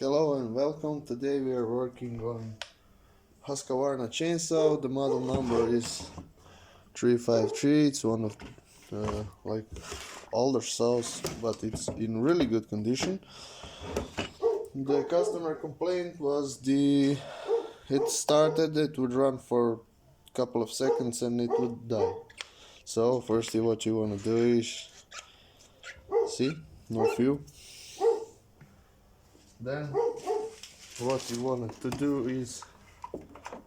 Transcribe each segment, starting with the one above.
Hello and welcome. Today we are working on Husqvarna chainsaw. The model number is 353. It's one of like older saws, but it's in really good condition. The customer complaint was it would run for a couple of seconds and it would die. So firstly what you want to do is, see, no fuel. Then what you want to do is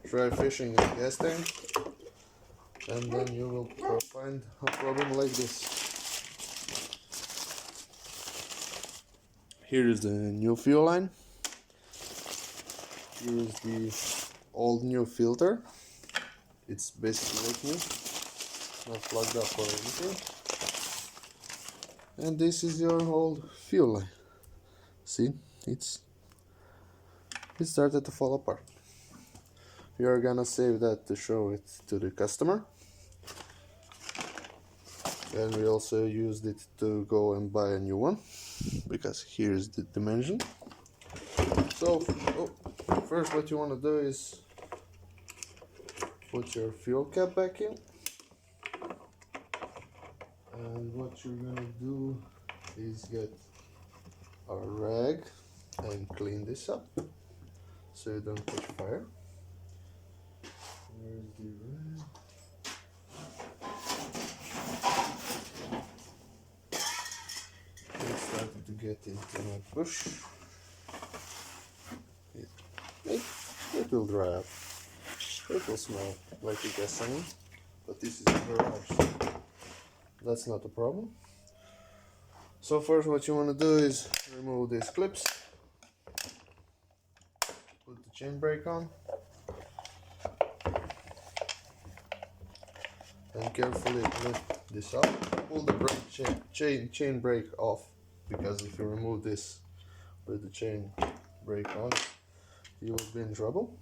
try fishing in a gas tank, and then you will find a problem like this. Here is the new fuel line. Here is the old new filter. It's basically like new, not plugged up or anything. And this is your old fuel line. See, it started to fall apart. We are gonna save that to show it to the customer, and we also used it to go and buy a new one, because here is the dimension. So first what you want to do is put your fuel cap back in, and what you're gonna do is get a rag and clean this up so you don't catch fire. Where's the rag? It started to get into my bush. It will dry up. It will smell like a gasoline, but this is a garage, so that's not a problem. So first what you want to do is remove these clips, put the chain brake on, and carefully lift this up. Pull the chain brake off, because if you remove this with the chain brake on, you will be in trouble.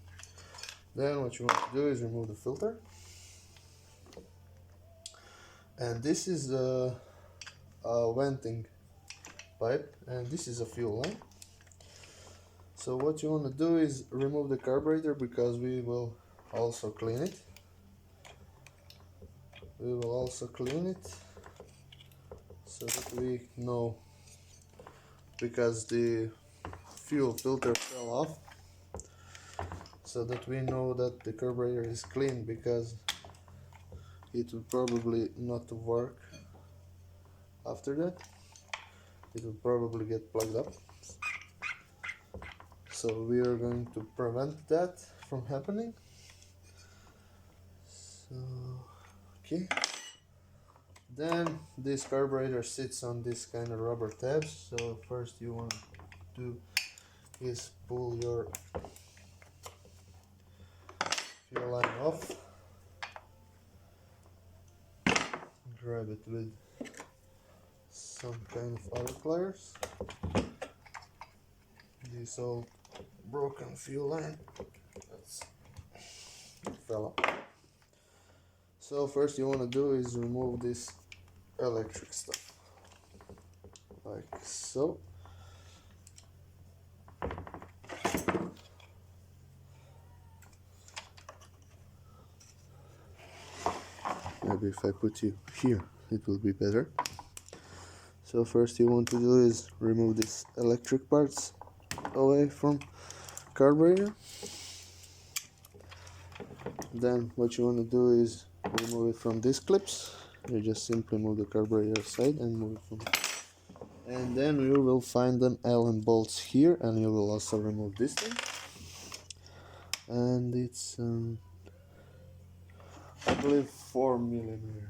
Then what you want to do is remove the filter, and this is a venting pipe, and this is a fuel line. So what you want to do is remove the carburetor, because we will also clean it. We will also clean it so that we know, because the fuel filter fell off, so that we know that the carburetor is clean, because it will probably not work after that. It will probably get plugged up. So we are going to prevent that from happening. So okay. Then this carburetor sits on this kind of rubber tabs. So first you want to do is pull your fuel line off. Grab it with some kind of auto pliers. This old broken fuel line fell up. So first you want to do is remove this electric stuff, like so. Maybe if I put you here it will be better. So first you want to do is remove these electric parts away from carburetor. Then what you want to do is remove it from these clips. You just simply move the carburetor aside and move it from, and then you will find an Allen bolts here, and you will also remove this thing, and it's I believe 4mm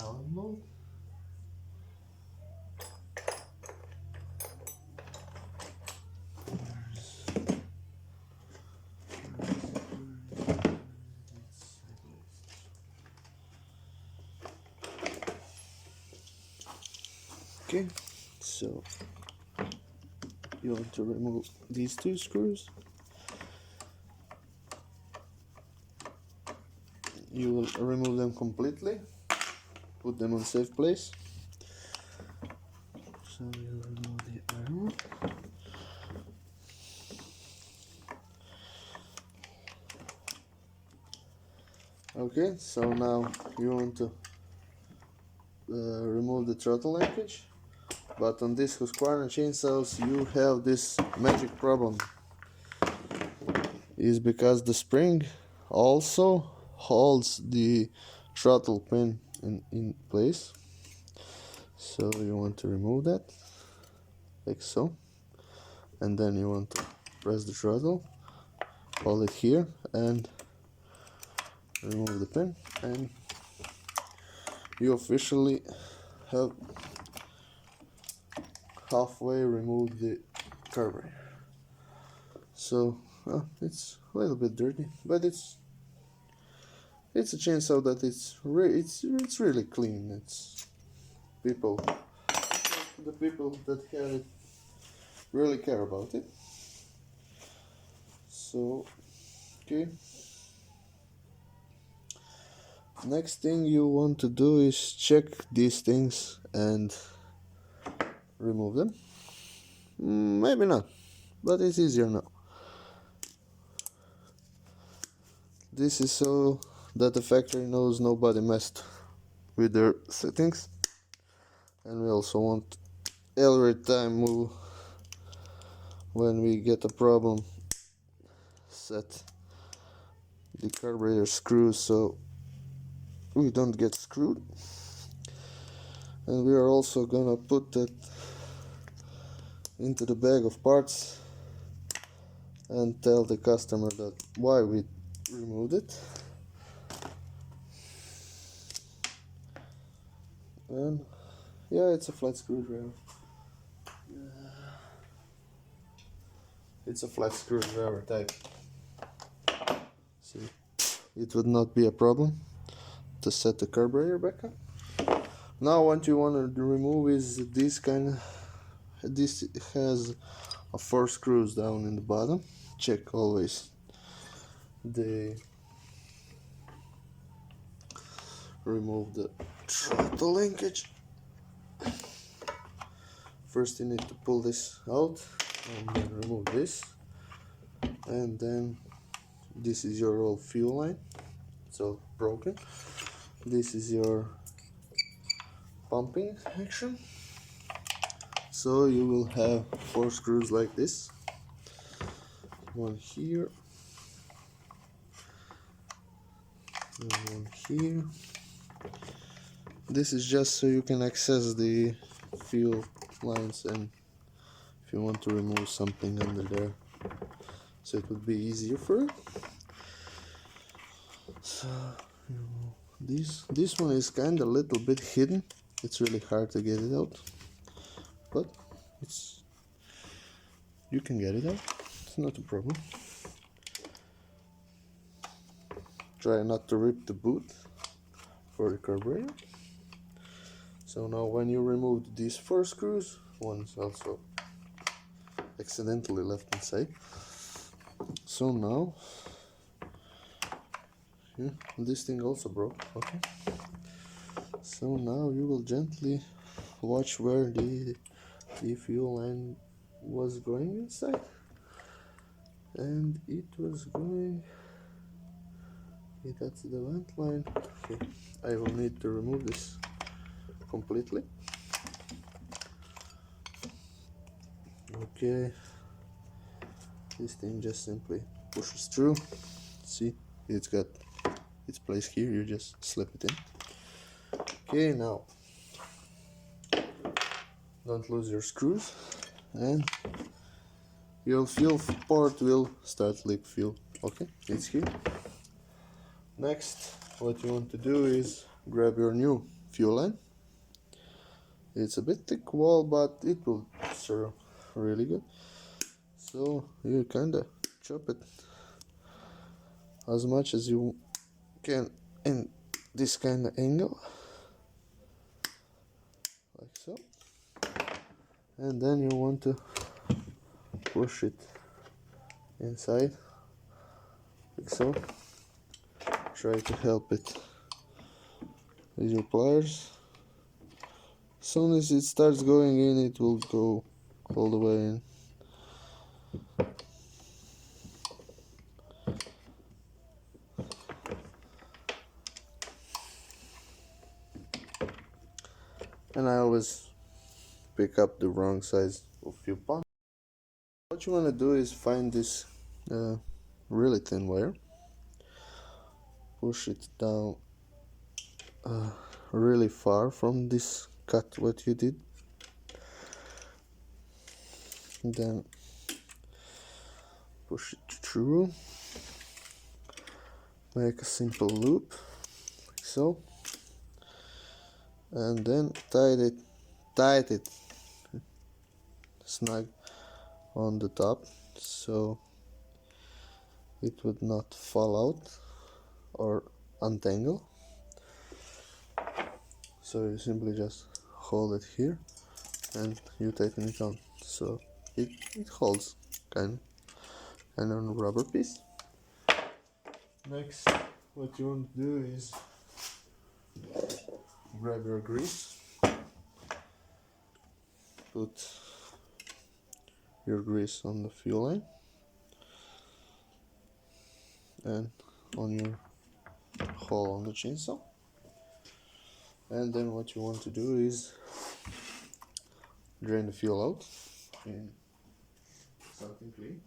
Allen bolt. Okay, so you want to remove these two screws. You will remove them completely, put them on safe place. So you remove the iron. Okay, so now you want to remove the throttle linkage, but on this Husqvarna chainsaws you have this magic problem. Is because the spring also holds the throttle pin in place. So you want to remove that, like so, and then you want to press the throttle, hold it here, and remove the pin, and you officially have halfway removed the carburetor. So it's a little bit dirty, but it's a chainsaw that it's really clean. It's the people that have it really care about it. So okay, next thing you want to do is check these things and remove them. Maybe not, but it's easier now. This is so that the factory knows nobody messed with their settings, and we also want every time when we get a problem set the carburetor screws so we don't get screwed. And we are also gonna put that into the bag of parts and tell the customer that why we removed it. And yeah, it's a flat screwdriver. It's a flat screwdriver type. See, it would not be a problem to set the carburetor back up. Now what you want to remove is this has a 4 screws down in the bottom. Check always remove the throttle linkage. First you need to pull this out and then remove this, and then this is your old fuel line, it's all broken. This is your pumping action, so you will have 4 screws like this, one here and one here. This is just so you can access the fuel lines, and if you want to remove something under there, so it would be easier for you. So this one is kind of a little bit hidden. It's really hard to get it out, but you can get it out. It's not a problem. Try not to rip the boot for the carburetor. So now when you remove these 4 screws, one's also accidentally left inside. So now, yeah, this thing also broke. Okay. So now you will gently watch where the fuel line was going inside, and it was going. Okay, that's the vent line. Okay, I will need to remove this completely. Okay, this thing just simply pushes through. See, it's got its place here, you just slip it in. Okay, now don't lose your screws, and your fuel port will start leak fuel. Okay, it's here. Next, what you want to do is grab your new fuel line. It's a bit thick wall, but it will serve really good. So you kinda chop it as much as you can in this kind of angle, like so, and then you want to push it inside, like so. Try to help it with your pliers. As soon as it starts going in, it will go all the way in. and I always pick up the wrong size of fuel pump. What you want to do is find this really thin wire, push it down really far from this cut what you did, and then push it through, make a simple loop like so, and then tight it snug on the top so it would not fall out or untangle. So you simply just hold it here and you tighten it on so it holds kind of a rubber piece. Next, what you want to do is grab your grease, put your grease on the fuel line and on your hole on the chainsaw, and then what you want to do is drain the fuel out in something clean.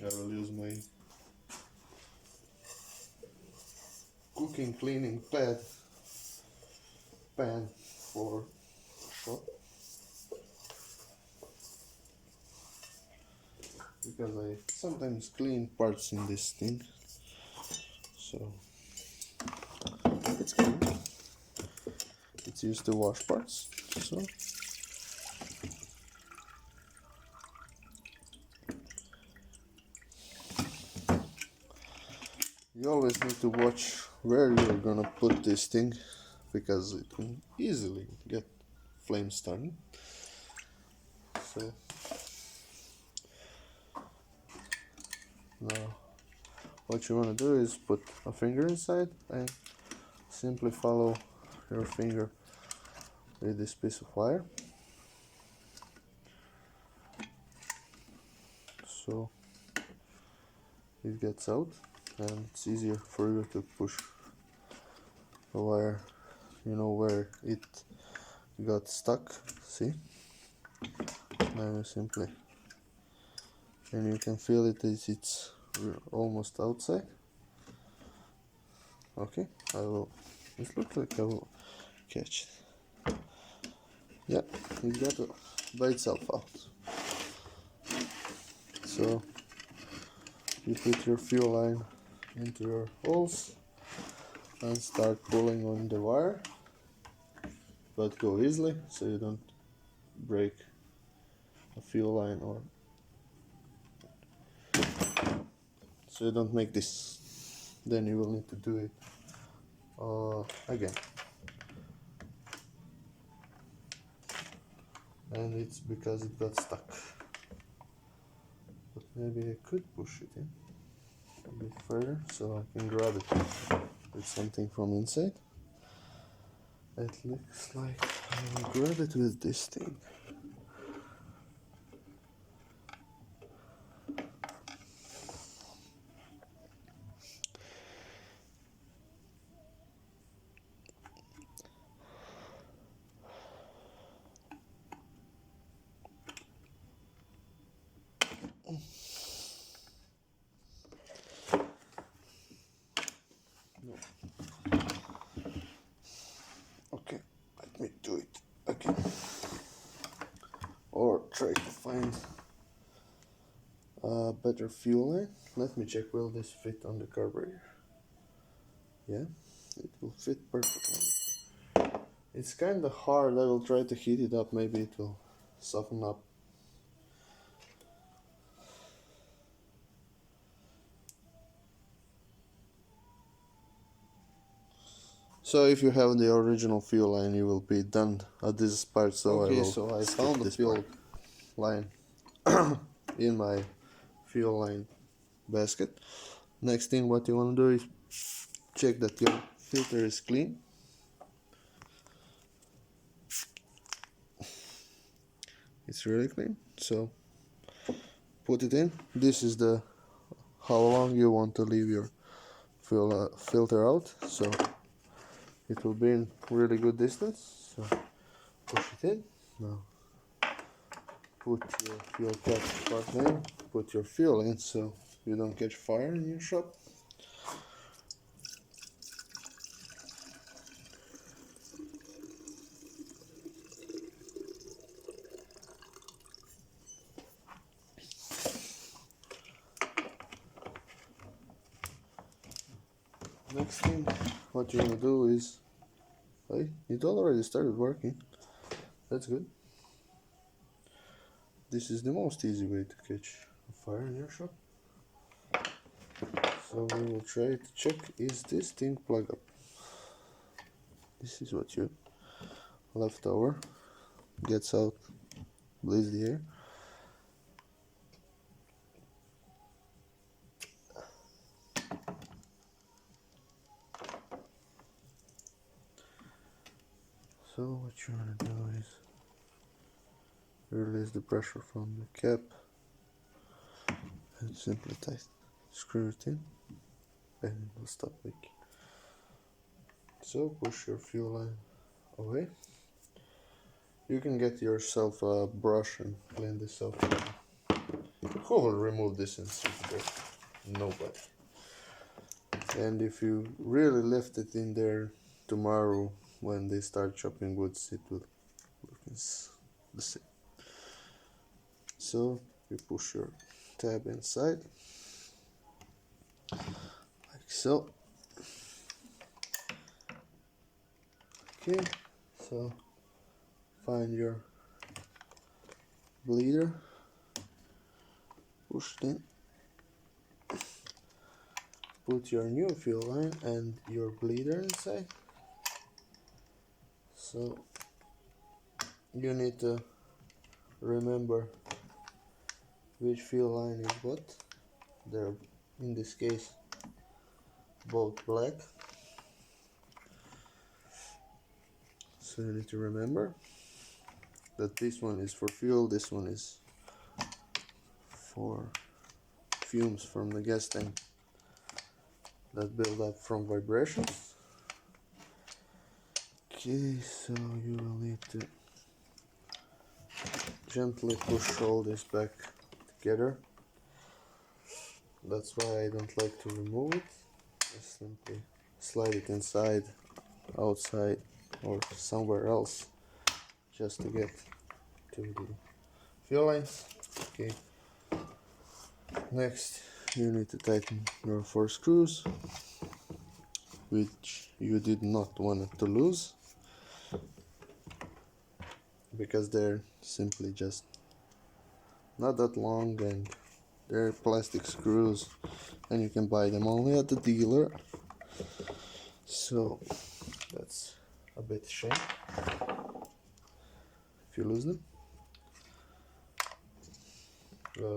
I will use my cooking cleaning pan for shot, because I sometimes clean parts in this thing, so it's clean. It's used to wash parts, so you always need to watch where you're gonna put this thing, because it can easily get flame started. So now what you want to do is put a finger inside and simply follow your finger with this piece of wire so it gets out, and it's easier for you to push the wire, you know where it got stuck. See, now you simply, and you can feel it as it's almost outside. Okay, it looks like I will catch it. Yeah, it got by itself out. So you put your fuel line into your holes and start pulling on the wire, but go easily so you don't break a fuel line, or so you don't make this. Then you will need to do it again, and it's because it got stuck. But maybe I could push it in a bit further so I can grab it with something from inside. It looks like I will grab it with this thing. No. Okay, let me do it again. Or try to find a better fuel line. Let me check, will this fit on the carburetor? Yeah, it will fit perfectly. It's kind of hard. I will try to heat it up, maybe it will soften up. So if you have the original fuel line, you will be done at this part. So okay, so I found the fuel line in my fuel line basket. Next thing what you want to do is check that your filter is clean. It's really clean, so put it in. This is the how long you want to leave your fuel filter out. So it will be in really good distance. So push it in. Now put your fuel cap part in, put your fuel in so you don't catch fire in your shop. Next thing, what you want to do is, hey, it already started working. That's good. This is the most easy way to catch a fire in your shop. So we will try to check, is this thing plugged up? This is what you left over, gets out, bleeds the air. So what you want to do is release the pressure from the cap and simply tight, screw it in and it will stop leaking. So push your fuel line away. You can get yourself a brush and clean this off. Who will remove this and sit there? Nobody. And if you really left it in there tomorrow when they start chopping woods, it will look the same. So you push your tab inside like so. Okay, so find your bleeder, push it in, put your new fuel line and your bleeder inside. So you need to remember which fuel line is what. They're, in this case, both black. So you need to remember that this one is for fuel, this one is for fumes from the gas tank that build up from vibrations. Okay, so you will need to gently push all this back together. That's why I don't like to remove it. Just simply slide it inside, outside, or somewhere else just to get to the fuel lines. Okay. Next, you need to tighten your 4 screws, which you did not want to lose, because they're simply just not that long and they're plastic screws and you can buy them only at the dealer. So that's a bit shame if you lose them.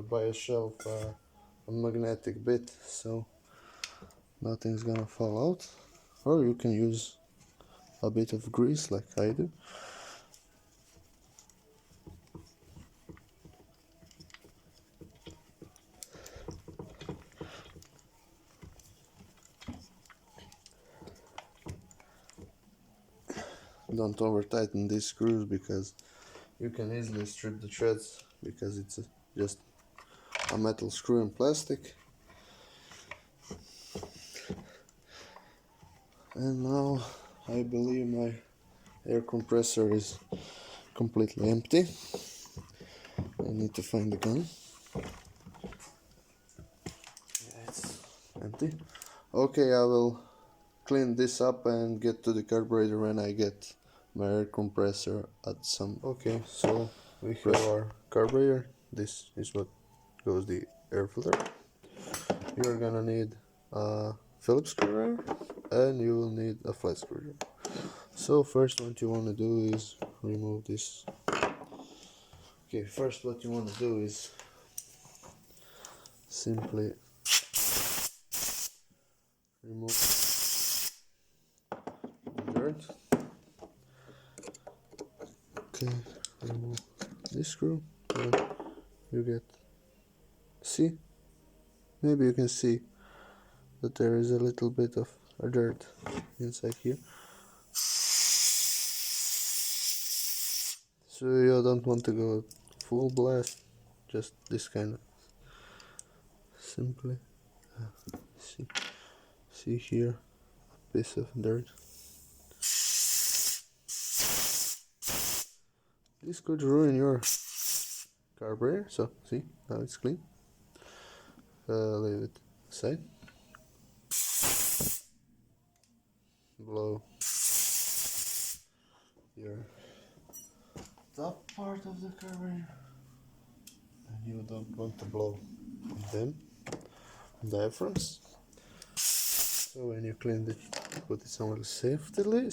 Buy yourself a magnetic bit so nothing's gonna fall out, or you can use a bit of grease like I do. Don't over tighten these screws because you can easily strip the threads, because it's just a metal screw in plastic. And now I believe my air compressor is completely empty. I need to find the gun. Yeah, it's empty. Okay, I will clean this up and get to the carburetor when I get my air compressor at some. Okay, so we have our carburetor. This is what goes the air filter. You're gonna need a Phillips screwdriver and you will need a flat screwdriver. So first what you want to do is remove this. Okay, first what you want to do is simply remove the dirt. Okay, remove this screw and you get, see, maybe you can see that there is a little bit of dirt inside here. So you don't want to go full blast, just this kind of simply. See here, a piece of dirt. This could ruin your carburetor. So see, now it's clean. Leave it aside. Blow your top part of the carburetor, and you don't want to blow them diaphragms. So when you clean it, put it somewhere safely. Then you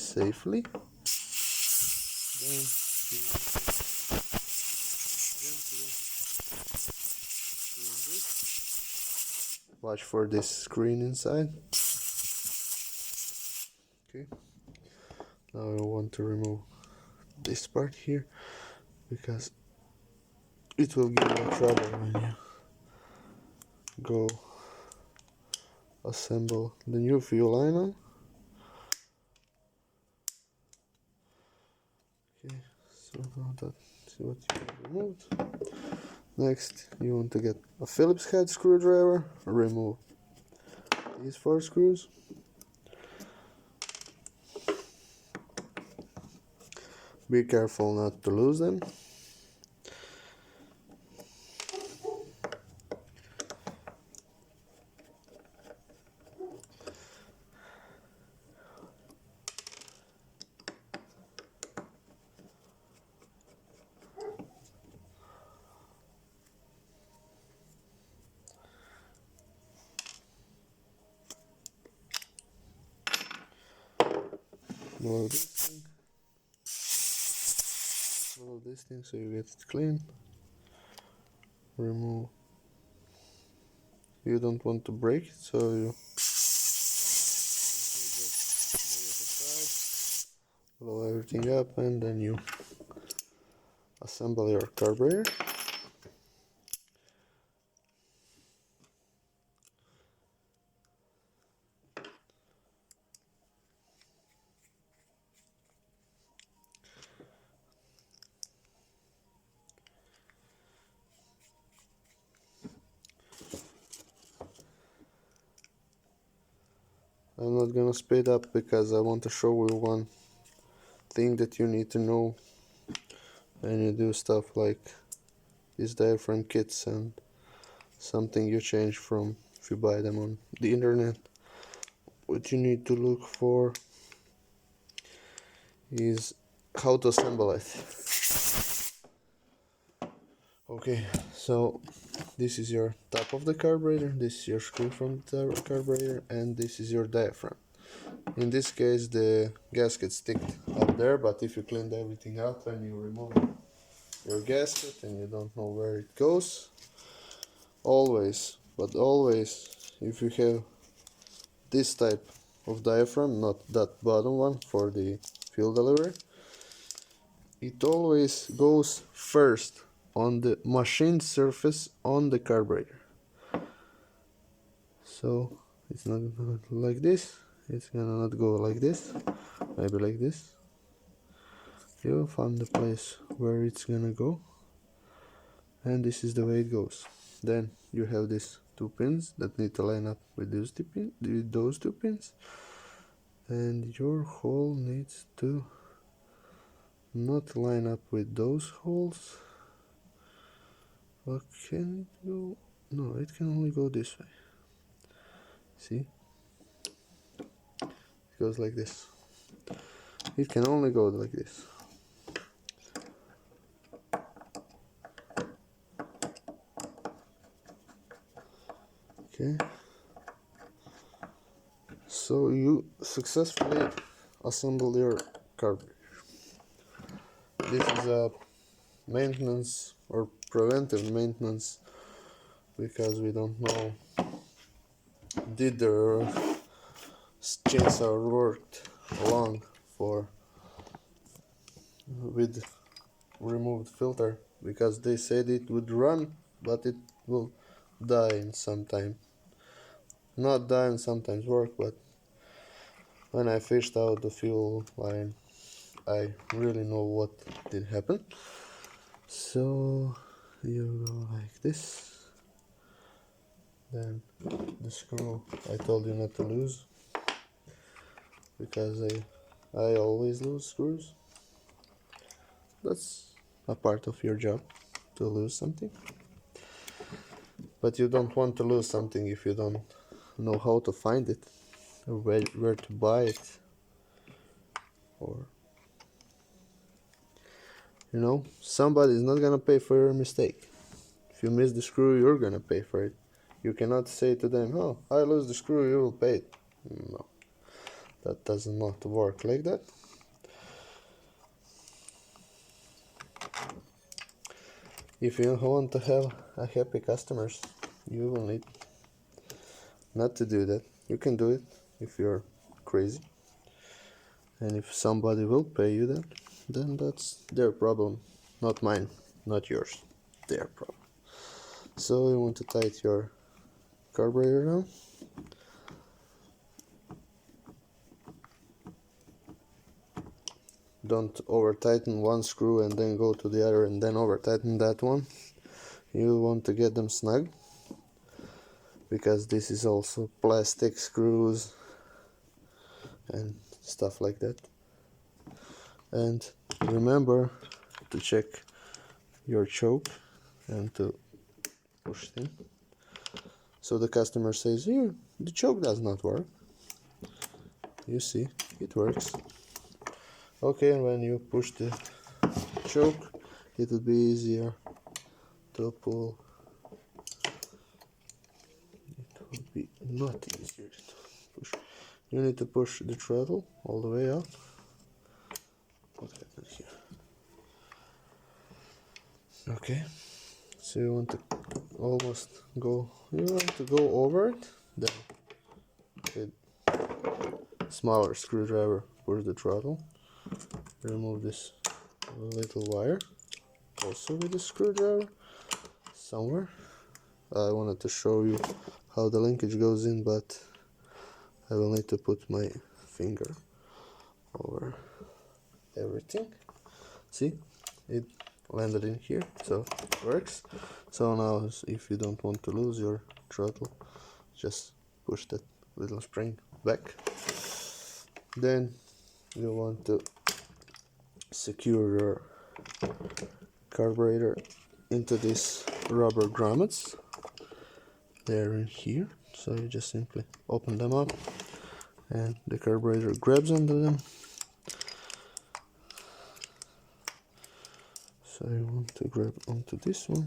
gently clean this. Watch for this screen inside. Okay. Now I want to remove this part here because it will give you trouble when you go assemble the new fuel line on. Okay, so now that's what you removed. Next, you want to get a Phillips head screwdriver. Remove these 4 screws. Be careful not to lose them. Blow this thing so you get it clean. Remove. You don't want to break it, so you blow everything up, and then you assemble your carburetor. I'm not gonna speed up because I want to show you one thing that you need to know when you do stuff like these diaphragm kits and something you change from if you buy them on the internet. What you need to look for is how to assemble it. Okay, so this is your top of the carburetor, this is your screw from the carburetor, and this is your diaphragm. In this case the gasket sticks up there, but if you cleaned everything up and you remove your gasket and you don't know where it goes, always if you have this type of diaphragm, not that bottom one for the fuel delivery, it always goes first on the machine surface on the carburetor. So it's not gonna go like this, it's gonna not go like this, maybe like this. You find the place where it's gonna go, and this is the way it goes. Then you have these 2 pins that need to line up with those 2 pins, and your hole needs to not line up with those holes. What can it go? No, it can only go this way. See? It goes like this. It can only go like this. Okay. So you successfully assembled your carburetor. This is a maintenance or preventive maintenance because we don't know did the chainsaw worked long for with removed filter, because they said it would run but it will die in some time. Not die and sometimes work, but when I fished out the fuel line I really know what did happen. So you go like this, then the screw I told you not to lose, because I always lose screws. That's a part of your job, to lose something. But you don't want to lose something if you don't know how to find it, or where to buy it, or you know, somebody's not gonna pay for your mistake. If you miss the screw, you're gonna pay for it. You cannot say to them, oh, I lose the screw, you will pay it. No, that does not work like that. If you want to have a happy customers, you will need not to do that. You can do it if you're crazy. And if somebody will pay you that, then that's their problem, not mine, not yours, their problem. So you want to tighten your carburetor down. Don't over tighten one screw and then go to the other and then over tighten that one. You want to get them snug, because this is also plastic screws and stuff like that. And remember to check your choke and to push it in. So the customer says, here, the choke does not work. You see, it works. Okay, and when you push the choke, it will be easier to pull. It will be not easier to push. You need to push the throttle all the way out. What happened here? Okay, so you want to almost go, you want to go over it, then with smaller screwdriver push the throttle, remove this little wire, also with the screwdriver somewhere. I wanted to show you how the linkage goes in, but I will need to put my finger over everything. See, it landed in here, so it works. So now if you don't want to lose your throttle, just push that little spring back. Then you want to secure your carburetor into these rubber grommets. They're in here, so you just simply open them up and the carburetor grabs onto them. So you want to grab onto this one.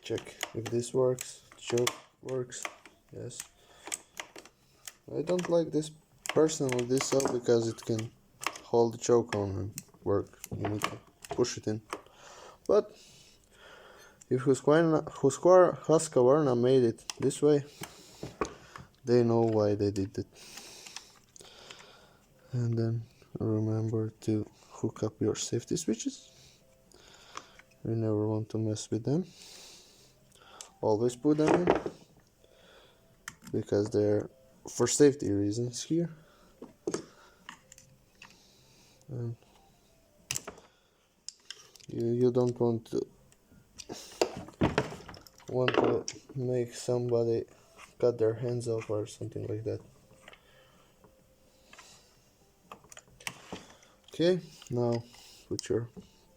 Check if this works, choke works, yes. I don't like this personally, this saw, because it can hold the choke on and work. You need to push it in. But if Husqvarna made it this way, they know why they did it. And then remember to hook up your safety switches. You never want to mess with them. Always put them in, because they're for safety reasons here. And you don't want to make somebody cut their hands off or something like that. Okay, now put your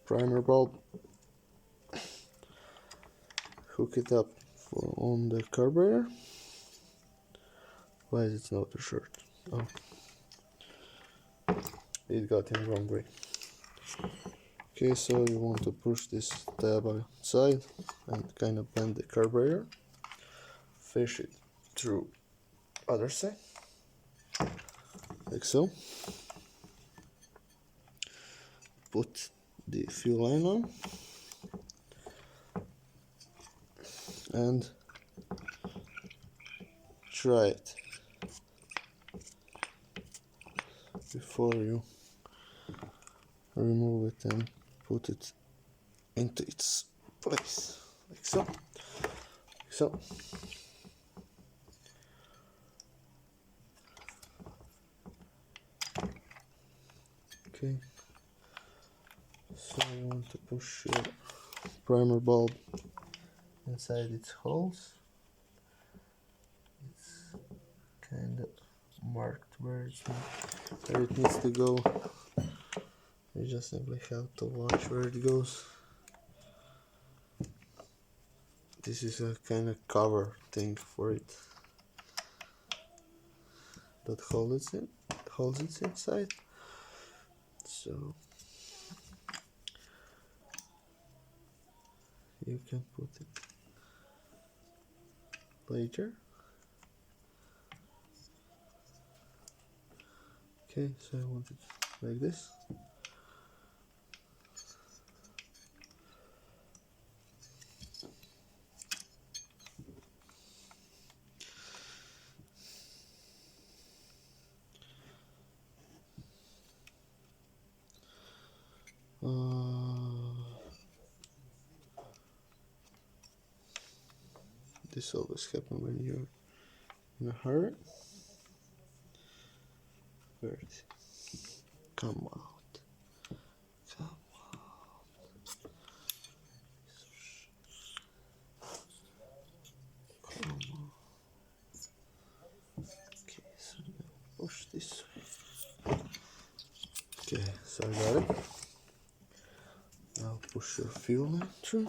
primer bulb, hook it up on the carburetor. Why is it not too short? Oh, it got in wrong way. Okay, so you want to push this tab outside and kind of bend the carburetor, fish it through other side, like so. Put the fuel line on and try it before you remove it and put it into its place, like so. Okay, so you want to push your primer bulb inside its holes. It's kind of marked where it needs to go. You just simply have to watch where it goes. This is a kind of cover thing for it that holds it inside. So you can put it later. Okay, so I want it like this. This always happens when you're in a hurry. Where is it? Come out. Come out. Come on. Okay, so now push this way. Okay, so I got it. Now push your fuel line through.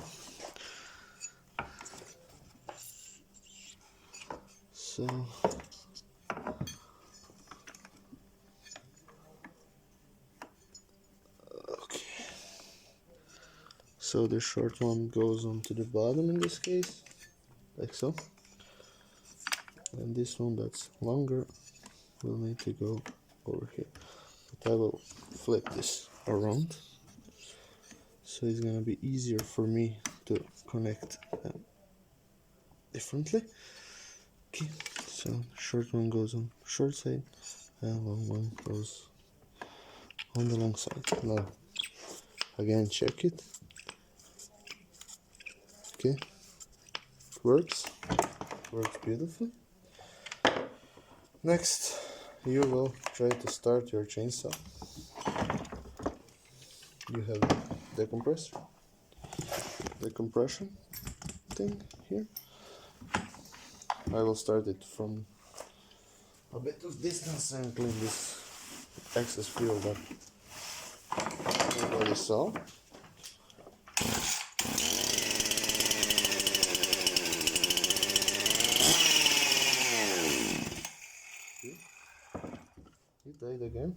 So okay. So the short one goes onto the bottom in this case, like so. And this one that's longer will need to go over here. But I will flip this around, so it's gonna be easier for me to connect them differently. Okay, so short one goes on short side and long one goes on the long side. Now again check it. Okay, works beautifully. Next you will try to start your chainsaw. You have the compression thing here. I will start it from a bit of distance and clean this excess fuel that nobody saw. It died again.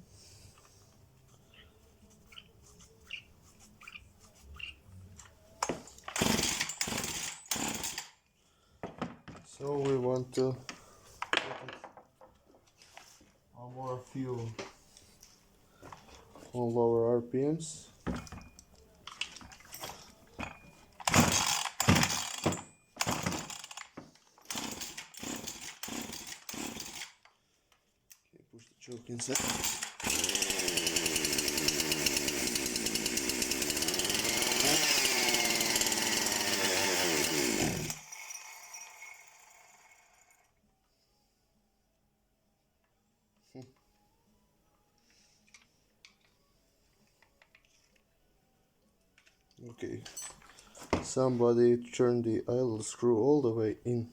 So we want to put more fuel on lower RPMs. Okay, push the choke inside. Okay, somebody turn the idle screw all the way in.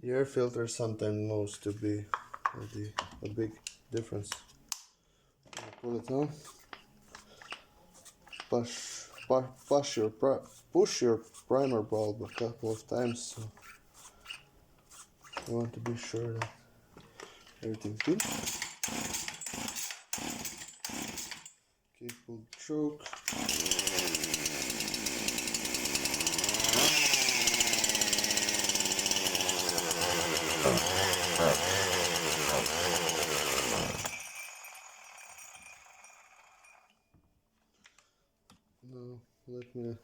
The air filter sometimes knows to be a big difference. Pull it on. Push your primer bulb a couple of times. So you want to be sure that everything's good. Okay, pull the choke. Now let me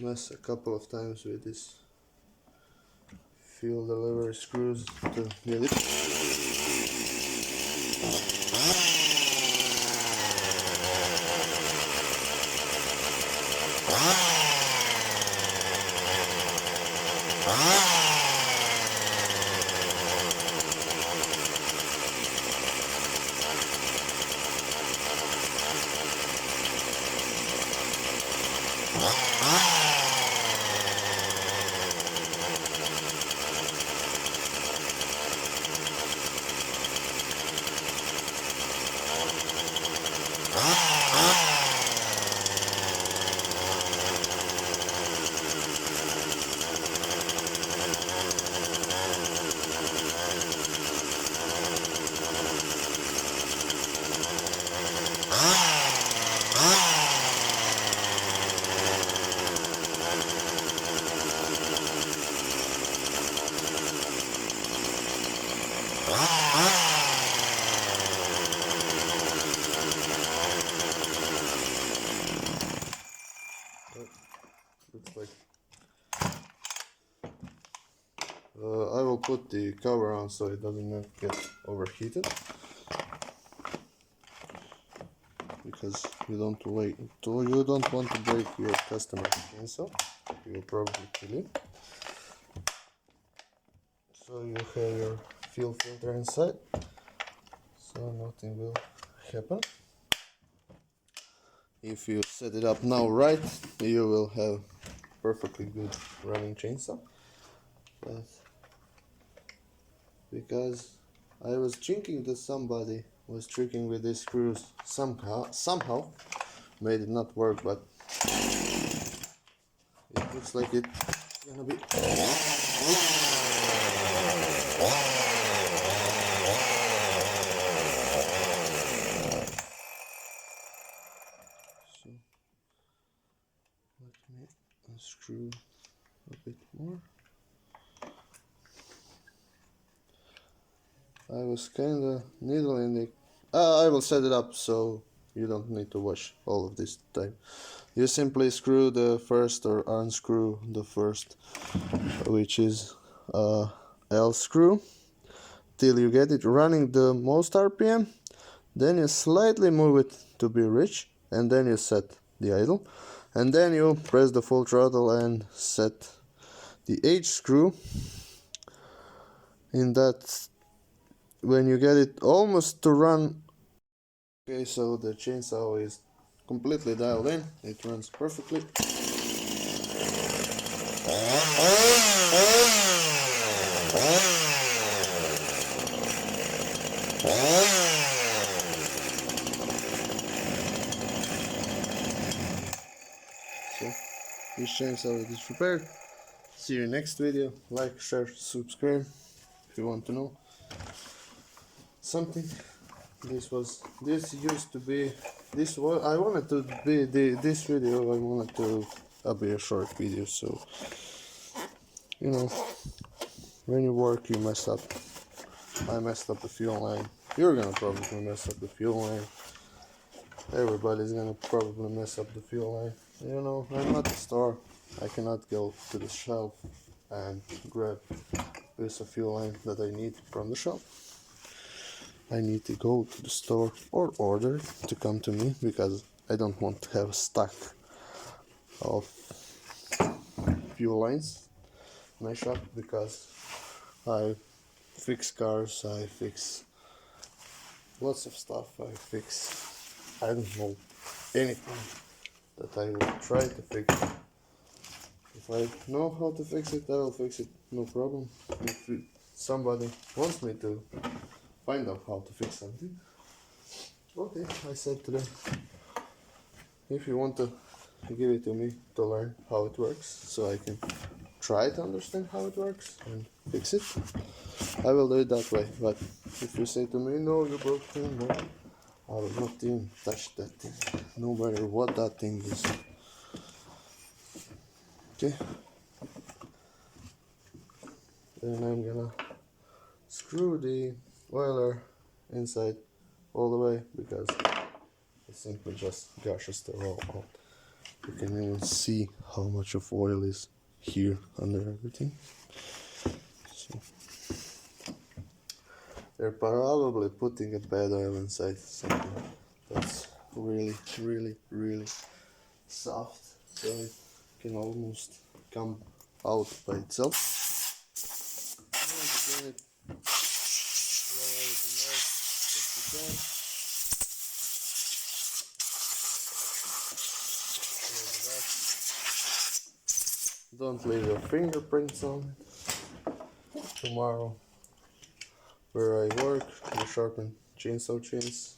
mess a couple of times with this fuel delivery screws to get it. put the cover on so it doesn't get overheated, because you don't want to break your customer's chainsaw. You will probably kill it. So you have your fuel filter inside, so nothing will happen. If you set it up now right, you will have perfectly good running chainsaw. But because I was thinking that somebody was tricking with these screws somehow made it not work, but it looks like it's gonna be so let me unscrew a bit more. I was kinda needling the I will set it up so you don't need to watch all of this time. You simply screw the first, or unscrew the first, which is L screw, till you get it running the most RPM. Then you slightly move it to be rich, and then you set the idle, and then you press the full throttle and set the H screw. In that, when you get it almost to run, okay, so the chainsaw is completely dialed in, it runs perfectly. So this chainsaw is prepared. See you next video. Like, share, subscribe if you want to know something. This used to be this was I wanted to be this video. I wanted to be a short video, so you know, when you work you mess up. I messed up the fuel line. You're gonna probably mess up the fuel line. Everybody's gonna probably mess up the fuel line. You know, I'm not a store. I cannot go to the shelf and grab a piece of fuel line that I need from the shelf. I need to go to the store or order to come to me, because I don't want to have a stack of fuel lines in my shop, because I fix cars, I fix lots of stuff, I don't know, anything that I will try to fix. If I know how to fix it, I will fix it, no problem. If somebody wants me to find out how to fix something, okay, I said to them, if you want to give it to me to learn how it works, so I can try to understand how it works and fix it, I will do it that way. But if you say to me, no, you broke thing, no, I will not even touch that thing, no matter what that thing is. Okay, then I'm gonna screw the oiler inside all the way, because it simply just gushes the oil out. You can even see how much of oil is here under everything. So they're probably putting a bad oil inside, something that's really soft, so it can almost come out by itself. Don't leave your fingerprints on it. Tomorrow, where I work, we sharpen chainsaw chains,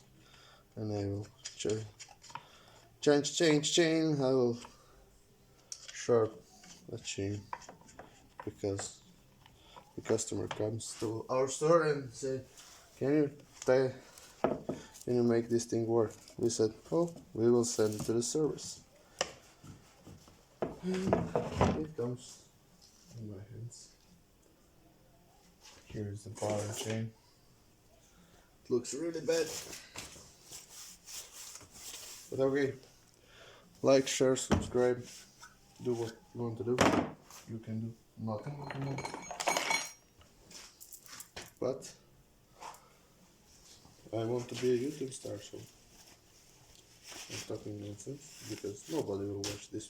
and I will change chain. I will sharpen a chain, because the customer comes to our store and say, can you make this thing work? We said, oh, we will send it to the service. And it comes in my hands. Here's the bar and chain. It looks really bad, but okay. Like, share, subscribe. Do what you want to do. You can do nothing. but I want to be a YouTube star, so I'm talking nonsense because nobody will watch this